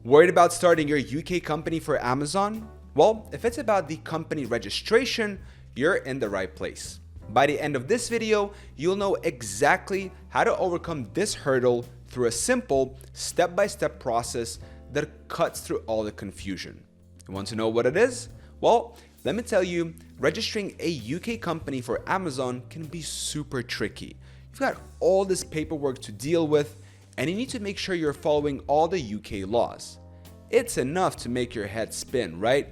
Worried about starting your UK company for Amazon? Well, if it's about the company registration, you're in the right place. By the end of this video, you'll know exactly how to overcome this hurdle through a simple step-by-step process that cuts through all the confusion. You want to know what it is? Well, let me tell you, registering a UK company for Amazon can be super tricky. You've got all this paperwork to deal with, and you need to make sure you're following all the UK laws. It's enough to make your head spin, right?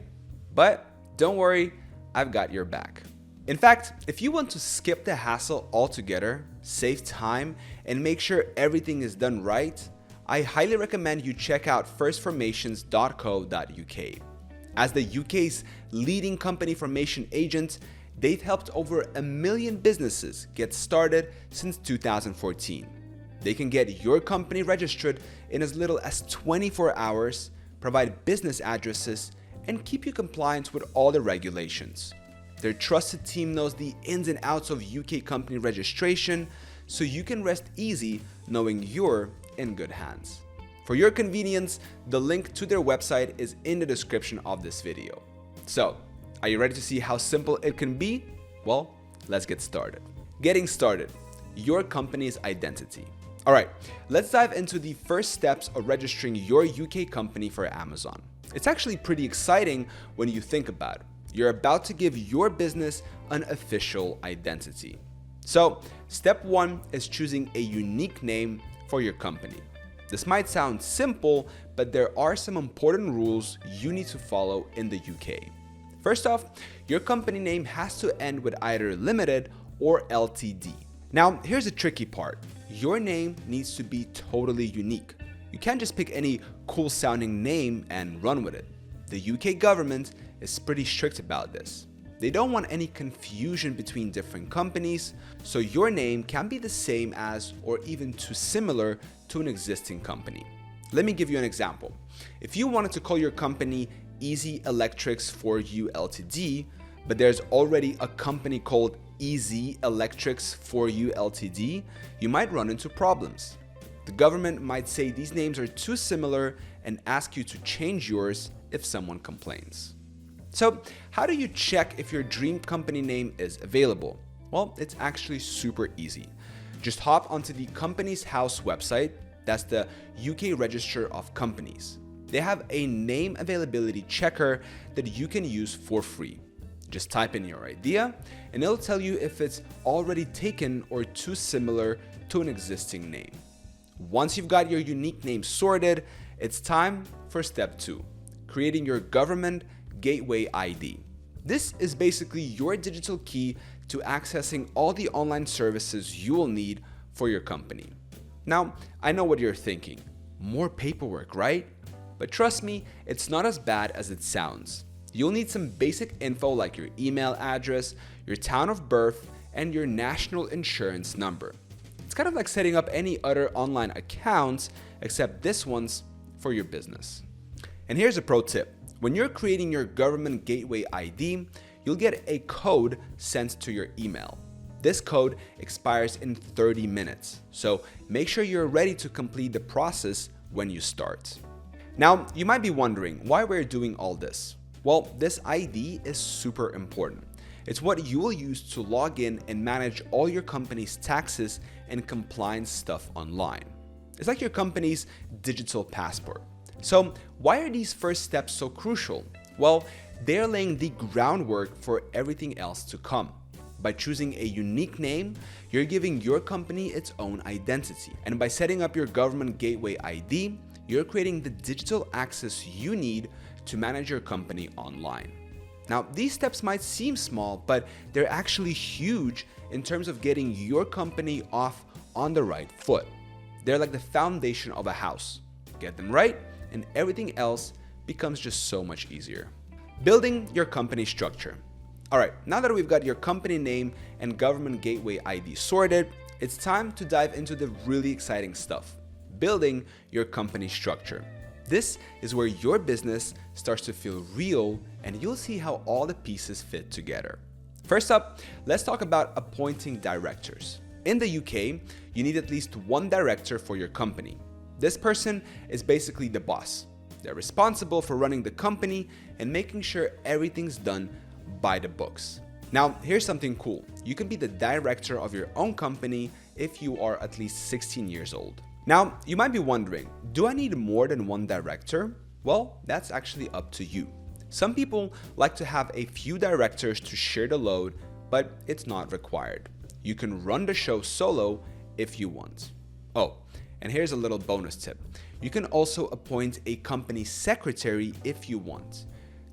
But don't worry, I've got your back. In fact, if you want to skip the hassle altogether, save time, and make sure everything is done right, I highly recommend you check out firstformations.co.uk. As the UK's leading company formation agent, they've helped over 1 million businesses get started since 2014. They can get your company registered in as little as 24 hours, provide business addresses, and keep you compliant with all the regulations. Their trusted team knows the ins and outs of UK company registration, so you can rest easy knowing you're in good hands. For your convenience, the link to their website is in the description of this video. So, are you ready to see how simple it can be? Well, let's get started. Getting started, your company's identity. Alright, let's dive into the first steps of registering your UK company for Amazon. It's actually pretty exciting when you think about it. You're about to give your business an official identity. So, step 1 is choosing a unique name for your company. This might sound simple, but there are some important rules you need to follow in the UK. First off, your company name has to end with either limited or Ltd. Now, here's the tricky part. Your name needs to be totally unique. You can't just pick any cool sounding name and run with it. The UK government is pretty strict about this. They don't want any confusion between different companies, so your name can be the same as or even too similar to an existing company. Let me give you an example. If you wanted to call your company Easy Electrics for You Ltd, but there's already a company called Easy Electrics for You Ltd, you might run into problems. The government might say these names are too similar and ask you to change yours if someone complains. So, how do you check if your dream company name is available? Well, it's actually super easy. Just hop onto the Companies House website, that's the UK Register of Companies. They have a name availability checker that you can use for free. Just type in your idea and it'll tell you if it's already taken or too similar to an existing name. Once you've got your unique name sorted, it's time for step 2, creating your government gateway ID. This is basically your digital key to accessing all the online services you will need for your company. Now, I know what you're thinking. More paperwork, right? But trust me, it's not as bad as it sounds. You'll need some basic info like your email address, your town of birth, and your national insurance number. It's kind of like setting up any other online accounts, except this one's for your business. And here's a pro tip. When you're creating your government gateway ID, you'll get a code sent to your email. This code expires in 30 minutes, so make sure you're ready to complete the process when you start. Now, you might be wondering why we're doing all this. Well, this ID is super important. It's what you will use to log in and manage all your company's taxes and compliance stuff online. It's like your company's digital passport. So why are these first steps so crucial? Well, they're laying the groundwork for everything else to come. By choosing a unique name, you're giving your company its own identity. And by setting up your government gateway ID, you're creating the digital access you need to manage your company online. Now, these steps might seem small, but they're actually huge in terms of getting your company off on the right foot. They're like the foundation of a house. Get them right, and everything else becomes just so much easier. Building your company structure. Alright, now that we've got your company name and government gateway ID sorted, it's time to dive into the really exciting stuff, building your company structure. This is where your business starts to feel real and you'll see how all the pieces fit together. First up, let's talk about appointing directors. In the UK, you need at least one director for your company. This person is basically the boss. They're responsible for running the company and making sure everything's done by the books. Now, here's something cool. You can be the director of your own company if you are at least 16 years old. Now, you might be wondering, do I need more than one director? Well, that's actually up to you. Some people like to have a few directors to share the load, but it's not required. You can run the show solo if you want. Oh, and here's a little bonus tip. You can also appoint a company secretary if you want.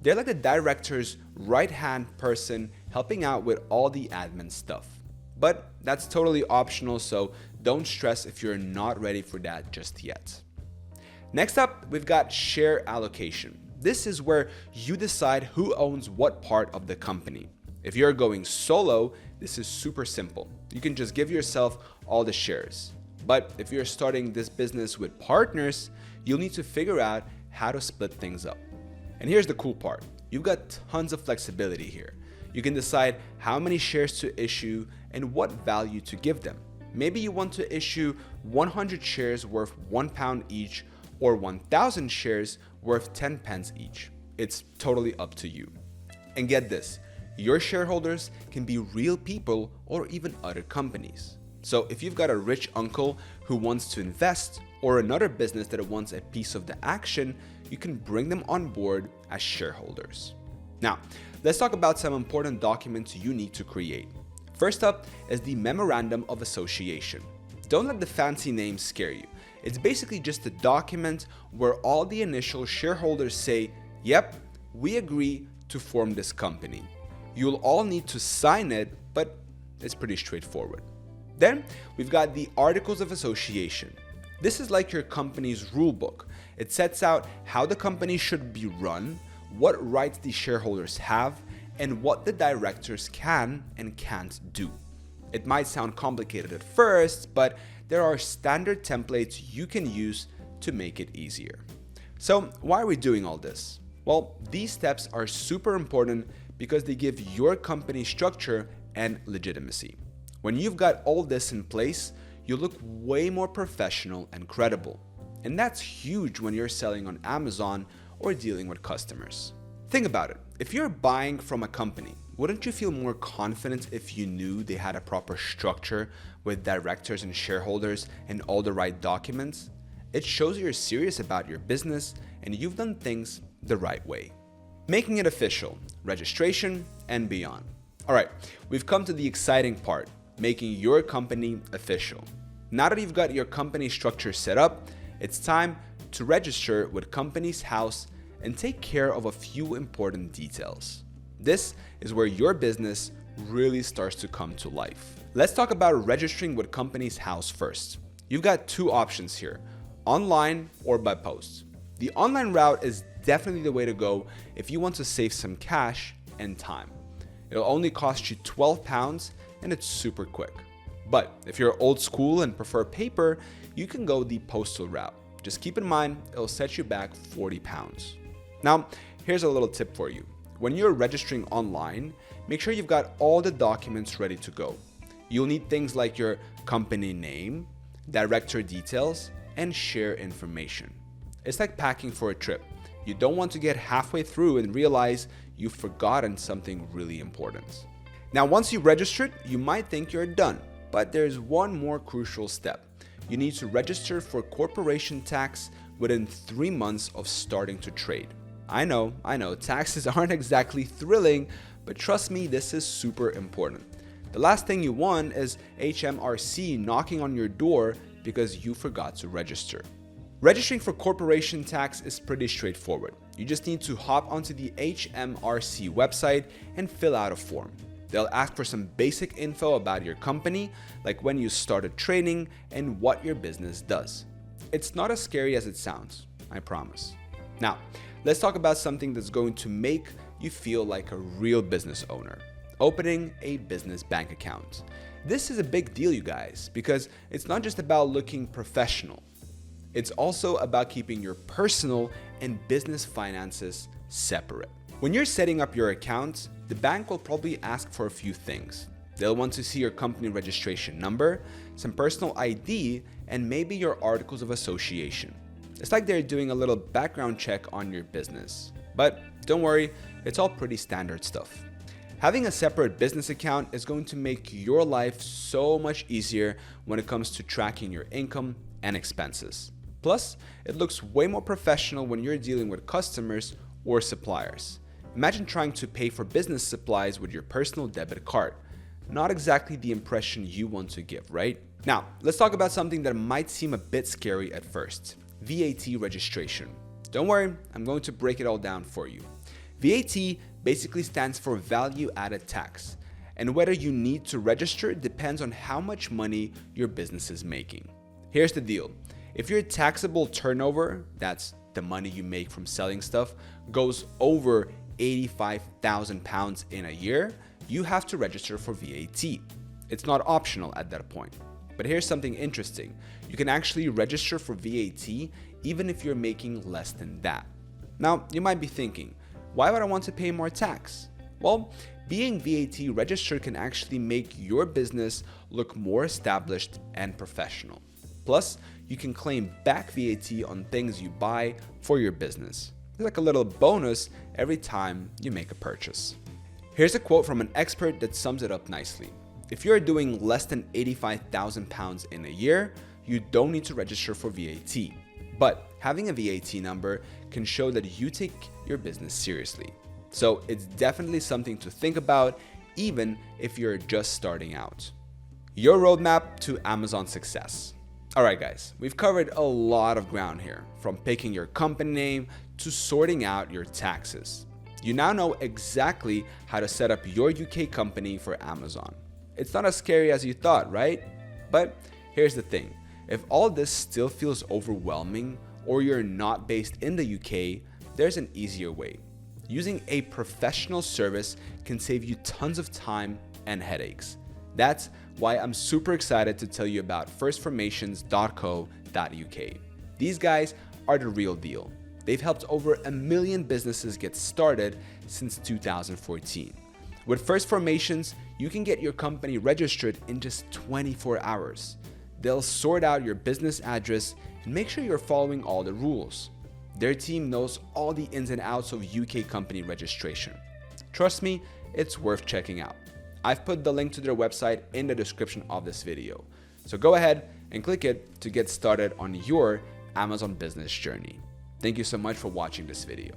They're like the director's right-hand person helping out with all the admin stuff. But that's totally optional, so don't stress if you're not ready for that just yet. Next up, we've got share allocation. This is where you decide who owns what part of the company. If you're going solo, this is super simple. You can just give yourself all the shares. But if you're starting this business with partners, you'll need to figure out how to split things up. And here's the cool part. You've got tons of flexibility here. You can decide how many shares to issue and what value to give them. Maybe you want to issue 100 shares worth £1 each or 1,000 shares worth 10 pence each. It's totally up to you. And get this, your shareholders can be real people or even other companies. So if you've got a rich uncle who wants to invest or another business that wants a piece of the action, you can bring them on board as shareholders. Now, let's talk about some important documents you need to create. First up is the Memorandum of Association. Don't let the fancy name scare you. It's basically just a document where all the initial shareholders say, yep, we agree to form this company. You'll all need to sign it, but it's pretty straightforward. Then we've got the Articles of Association. This is like your company's rule book. It sets out how the company should be run, what rights the shareholders have, and what the directors can and can't do. It might sound complicated at first, but there are standard templates you can use to make it easier. So why are we doing all this? Well, these steps are super important because they give your company structure and legitimacy. When you've got all this in place, you look way more professional and credible. And that's huge when you're selling on Amazon or dealing with customers. Think about it. If you're buying from a company, wouldn't you feel more confident if you knew they had a proper structure with directors and shareholders and all the right documents? It shows you're serious about your business and you've done things the right way. Making it official, registration, and beyond. All right, we've come to the exciting part, making your company official. Now that you've got your company structure set up, it's time to register with Companies House and take care of a few important details. This is where your business really starts to come to life. Let's talk about registering with Companies House first. You've got two options here, online or by post. The online route is definitely the way to go if you want to save some cash and time. It'll only cost you £12 and it's super quick. But if you're old school and prefer paper, you can go the postal route. Just keep in mind, it'll set you back £40. Now, here's a little tip for you. When you're registering online, make sure you've got all the documents ready to go. You'll need things like your company name, director details, and share information. It's like packing for a trip. You don't want to get halfway through and realize you've forgotten something really important. Now, once you've registered, you might think you're done, but there's one more crucial step. You need to register for corporation tax within 3 months of starting to trade. I know, taxes aren't exactly thrilling, but trust me, this is super important. The last thing you want is HMRC knocking on your door because you forgot to register. Registering for corporation tax is pretty straightforward. You just need to hop onto the HMRC website and fill out a form. They'll ask for some basic info about your company, like when you started trading and what your business does. It's not as scary as it sounds, I promise. Now, let's talk about something that's going to make you feel like a real business owner. Opening a business bank account. This is a big deal, you guys, because it's not just about looking professional. It's also about keeping your personal and business finances separate. When you're setting up your account, the bank will probably ask for a few things. They'll want to see your company registration number, some personal ID, and maybe your articles of association. It's like they're doing a little background check on your business. But don't worry, it's all pretty standard stuff. Having a separate business account is going to make your life so much easier when it comes to tracking your income and expenses. Plus, it looks way more professional when you're dealing with customers or suppliers. Imagine trying to pay for business supplies with your personal debit card. Not exactly the impression you want to give, right? Now, let's talk about something that might seem a bit scary at first: VAT registration. Don't worry, I'm going to break it all down for you. VAT basically stands for value added tax, and whether you need to register depends on how much money your business is making. Here's the deal: if your taxable turnover, that's the money you make from selling stuff, goes over £85,000 in a year, you have to register for VAT. It's not optional at that point. But here's something interesting: you can actually register for VAT even if you're making less than that. Now, you might be thinking, why would I want to pay more tax? Well, being VAT registered can actually make your business look more established and professional. Plus, you can claim back VAT on things you buy for your business. It's like a little bonus every time you make a purchase. Here's a quote from an expert that sums it up nicely: if you're doing less than £85,000 in a year, you don't need to register for VAT. But having a VAT number can show that you take your business seriously. So it's definitely something to think about, even if you're just starting out. Your roadmap to Amazon success. Alright guys, we've covered a lot of ground here, from picking your company name to sorting out your taxes. You now know exactly how to set up your UK company for Amazon. It's not as scary as you thought, right? But here's the thing: if all this still feels overwhelming, or you're not based in the UK, there's an easier way. Using a professional service can save you tons of time and headaches. That's why I'm super excited to tell you about firstformations.co.uk. These guys are the real deal. They've helped over 1 million businesses get started since 2014. With First Formations, you can get your company registered in just 24 hours. They'll sort out your business address and make sure you're following all the rules. Their team knows all the ins and outs of UK company registration. Trust me, it's worth checking out. I've put the link to their website in the description of this video. So go ahead and click it to get started on your Amazon business journey. Thank you so much for watching this video.